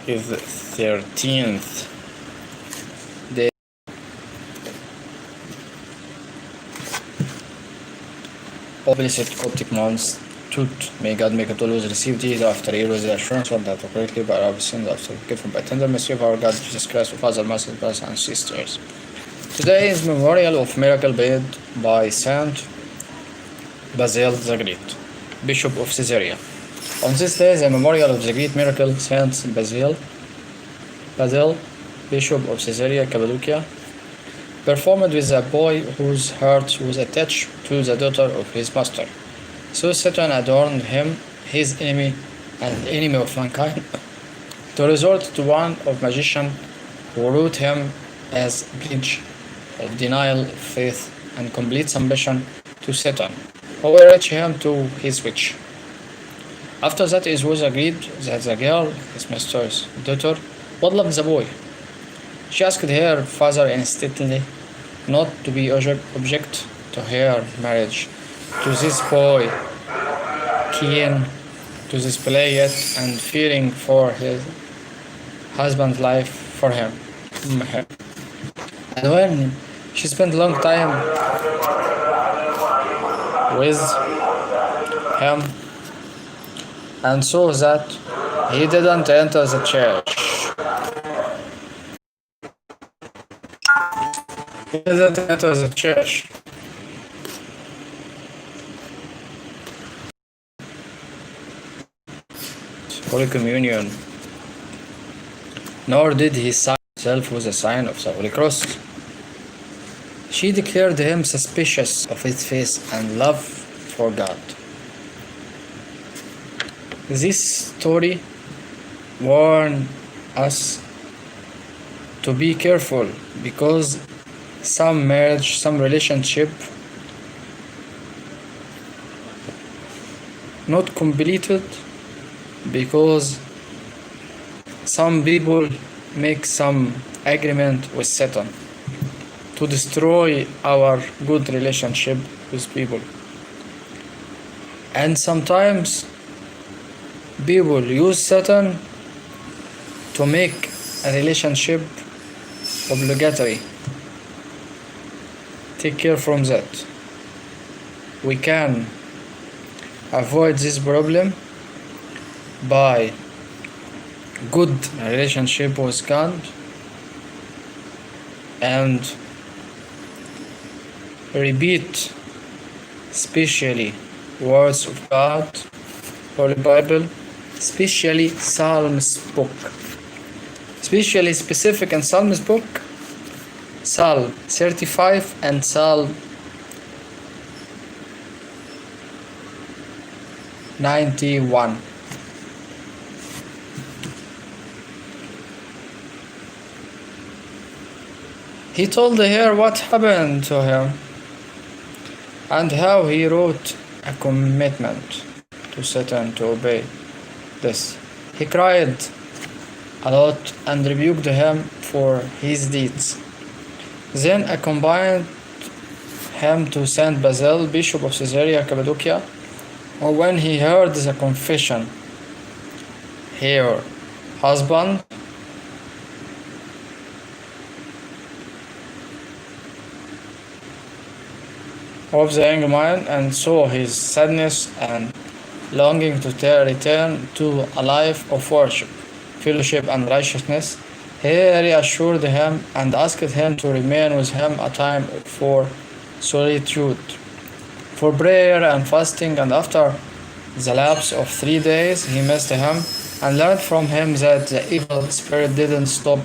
is the 13th day of blessed Coptic months. May God make it always receive these after year with the assurance that correctly by our sins after given by tender mercy of our God Jesus Christ, of Father, Mother, brothers and sisters. Today is memorial of miracle made by Saint Basil the Great, Bishop of Caesarea. On this day, the memorial of the great miracle, Saint Basil, Bishop of Caesarea, Cappadocia, performed with a boy whose heart was attached to the daughter of his master. So Satan adorned him, his enemy and the enemy of mankind, to resort to one of magicians who wrote him as bridge of denial of faith and complete submission to Satan, who will reach him to his witch. After that, it was agreed that the girl, his master's daughter, would love the boy. She asked her father instantly not to be object to her marriage to this boy, keen to display it and fearing for his husband's life for him. And when she spent a long time with him and saw that he didn't enter the church. He didn't enter the church. Holy Communion, nor did he sign himself with a sign of the Holy Cross. She declared him suspicious of his faith and love for God. This story warns us to be careful because some marriage, some relationship not completed because some people make some agreement with Satan to destroy our good relationship with people. And sometimes people use Satan to make a relationship obligatory. Take care from that. We can avoid this problem by good relationship with God and repeat especially words of God, Holy Bible, especially Psalms book, especially specific in Psalms book, Psalm 35 and Psalm 91. He told her what happened to him and how he wrote a commitment to Satan to obey this. He cried a lot and rebuked him for his deeds. Then accompanied him to Saint Basil, Bishop of Caesarea, Cappadocia. When he heard the confession, her husband of the young man and saw his sadness and longing to return to a life of worship, fellowship and righteousness, he reassured him and asked him to remain with him a time for solitude, for prayer and fasting. And after the lapse of 3 days, he missed him and learned from him that the evil spirit didn't stop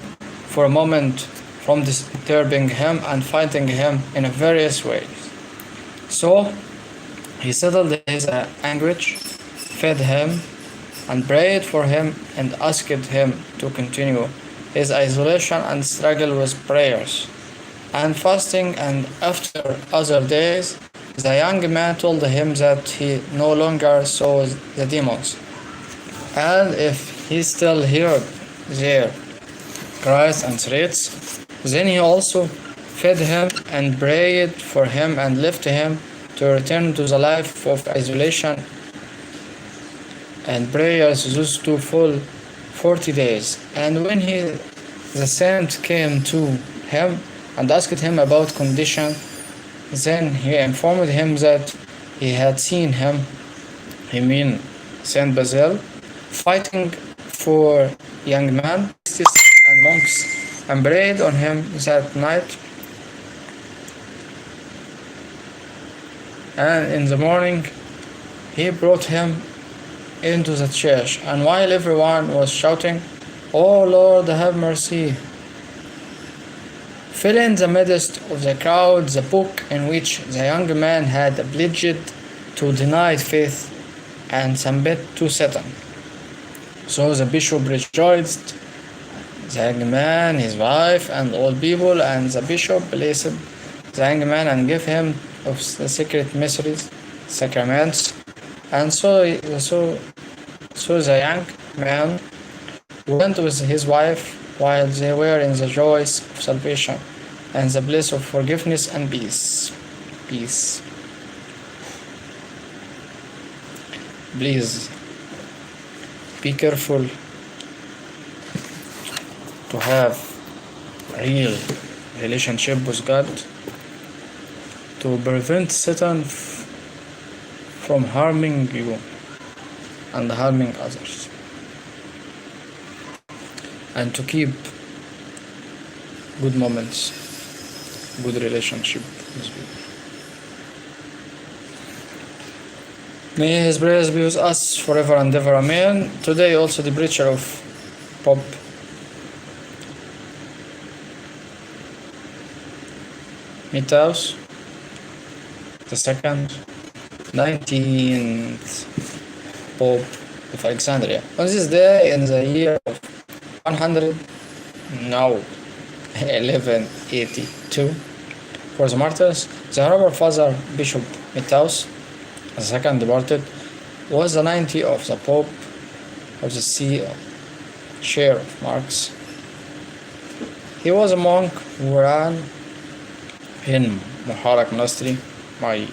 for a moment from disturbing him and fighting him in various ways. So he settled his anguish, fed him, and prayed for him, and asked him to continue his isolation and struggle with prayers and fasting. And after other days, the young man told him that he no longer saw the demons, and if he still heard their cries and threats, then he also fed him and prayed for him and left him to return to the life of isolation and prayers. Those two 40 days. And when the saint came to him and asked him about condition, then he informed him that he had seen him, he mean Saint Basil, fighting for young men, priests and monks, and prayed on him that night. And in the morning he brought him into the church, and while everyone was shouting, "Oh Lord, have mercy," fell in the midst of the crowd the book in which the young man had pledged to deny faith and submit to Satan. So the bishop rejoiced, the young man, his wife, and all people, and the bishop blessed the young man and gave him of the secret mysteries, sacraments. And so the young man went with his wife while they were in the joys of salvation and the bliss of forgiveness and peace. Please be careful to have a real relationship with God to prevent Satan from harming you and harming others, and to keep good moments, good relationship with people. May His prayers be with us forever and ever. Amen. Today also the preacher of Pope Metaws, the second, 19th Pope of Alexandria. On this day in the year of 1182 for the martyrs, the Honorable Father Bishop Metaws, the second departed, was the 90th of the Pope of the See of Chair of Marks. He was a monk who ran in Muharak Monastery, my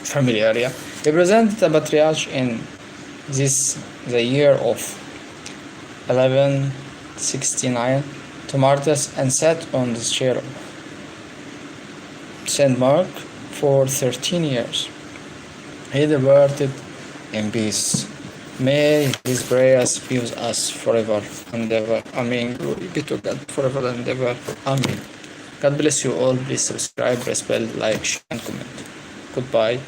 family area. He presented the patriarch in the year of 1169 to martyrs and sat on the chair of Saint Mark for 13 years. He departed in peace. May His prayers be with us forever and ever. Amen. Glory be to God forever and ever. Amen. God bless you all. Please subscribe, press bell, like, share, and comment. Goodbye.